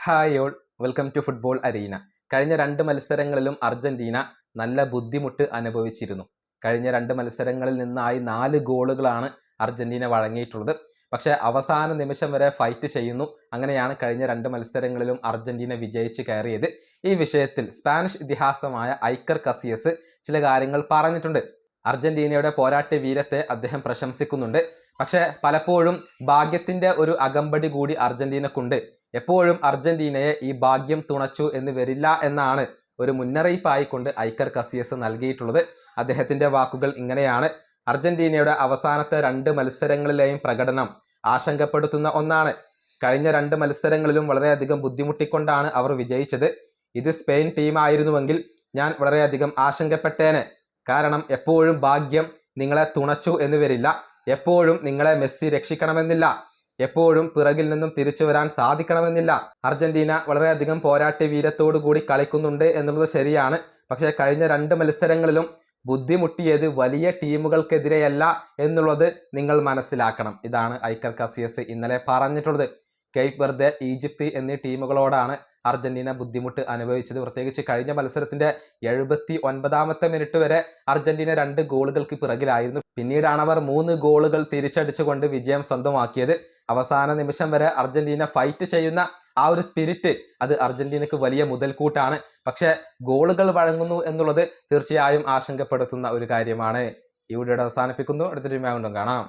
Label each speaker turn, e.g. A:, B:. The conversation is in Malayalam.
A: Hi all, welcome to football arena. കഴിഞ്ഞ 2 മത്സരങ്ങളിലും അർജന്റീന നല്ല ബുദ്ധിമുട്ട് അനുഭവിച്ചിരുന്നു. കഴിഞ്ഞ 2 മത്സരങ്ങളിൽ നിന്നായി 4 ഗോളുകളാണ് അർജന്റീന വഴങ്ങിയിട്ടുള്ളത്. പക്ഷേ അവസാന നിമിഷം വരെ ഫൈറ്റ് ചെയ്യുന്നു. അങ്ങനെയാണ് കഴിഞ്ഞ 2 മത്സരങ്ങളിലും അർജന്റീന വിജയിച്ച് കയറിയത്. ഈ വിഷയത്തിൽ സ്പാനിഷ് ഇതിഹാസമായ ഐക്കർ കസിയസ് ചില കാര്യങ്ങൾ പറഞ്ഞിട്ടുണ്ട്. അർജന്റീനയുടെ പോരാട്ട വീരത്തെ അദ്ദേഹം പ്രശംസിക്കുന്നുണ്ട്. പക്ഷേ പലപ്പോഴും ഭാഗ്യത്തിന്റെ ഒരു അകമ്പടി കൂടി അർജന്റീനക്കുണ്ട്. എപ്പോഴും അർജന്റീനയെ ഈ ഭാഗ്യം തുണച്ചു എന്ന് വരില്ല എന്നാണ് ഒരു മുന്നറിയിപ്പായിക്കൊണ്ട് ഐക്കർ കസിയസ് നൽകിയിട്ടുള്ളത്. അദ്ദേഹത്തിന്റെ വാക്കുകൾ ഇങ്ങനെയാണ്: അർജന്റീനയുടെ അവസാനത്തെ 2 മത്സരങ്ങളിലെയും പ്രകടനം ആശങ്കപ്പെടുത്തുന്ന ഒന്നാണ്. കഴിഞ്ഞ 2 മത്സരങ്ങളിലും വളരെയധികം ബുദ്ധിമുട്ടിക്കൊണ്ടാണ് അവർ വിജയിച്ചത്. ഇത് സ്പെയിൻ ടീമായിരുന്നുവെങ്കിൽ ഞാൻ വളരെയധികം ആശങ്കപ്പെട്ടേനെ. കാരണം എപ്പോഴും ഭാഗ്യം നിങ്ങളെ തുണച്ചു എന്ന് വരില്ല. എപ്പോഴും നിങ്ങളെ മെസ്സി രക്ഷിക്കണമെന്നില്ല. എപ്പോഴും പിറകിൽ നിന്നും തിരിച്ചു വരാൻ സാധിക്കണമെന്നില്ല. അർജന്റീന വളരെയധികം പോരാട്ട വീരത്തോടു കൂടി കളിക്കുന്നുണ്ട് എന്നുള്ളത് ശരിയാണ്. പക്ഷേ കഴിഞ്ഞ 2 മത്സരങ്ങളിലും ബുദ്ധിമുട്ടിയത് വലിയ ടീമുകൾക്കെതിരെയല്ല എന്നുള്ളത് നിങ്ങൾ മനസ്സിലാക്കണം. ഇതാണ് ഐക്കർ കസിയസ് ഇന്നലെ പറഞ്ഞിട്ടുള്ളത്. കേപ്പ് വെർദെ, ഈജിപ്ത് എന്നീ ടീമുകളോടാണ് അർജന്റീന ബുദ്ധിമുട്ട് അനുഭവിച്ചത്. പ്രത്യേകിച്ച് കഴിഞ്ഞ മത്സരത്തിന്റെ 79ാമത്തെ മിനിറ്റ് വരെ അർജന്റീന 2 ഗോളുകൾക്ക് പിറകിലായിരുന്നു. പിന്നീടാണ് അവർ 3 ഗോളുകൾ തിരിച്ചടിച്ചുകൊണ്ട് വിജയം സ്വന്തമാക്കിയത്. അവസാന നിമിഷം വരെ അർജന്റീന ഫൈറ്റ് ചെയ്യുന്ന ആ ഒരു സ്പിരിറ്റ്, അത് അർജന്റീനക്ക് വലിയ മുതൽക്കൂട്ടാണ്. പക്ഷേ ഗോളുകൾ വഴങ്ങുന്നു എന്നുള്ളത് തീർച്ചയായും ആശങ്കപ്പെടുത്തുന്ന ഒരു കാര്യമാണ്. ഈ വീഡിയോ അവസാനിപ്പിക്കുന്നു. അടുത്തൊരു വീഡിയോയിൽ കാണാം.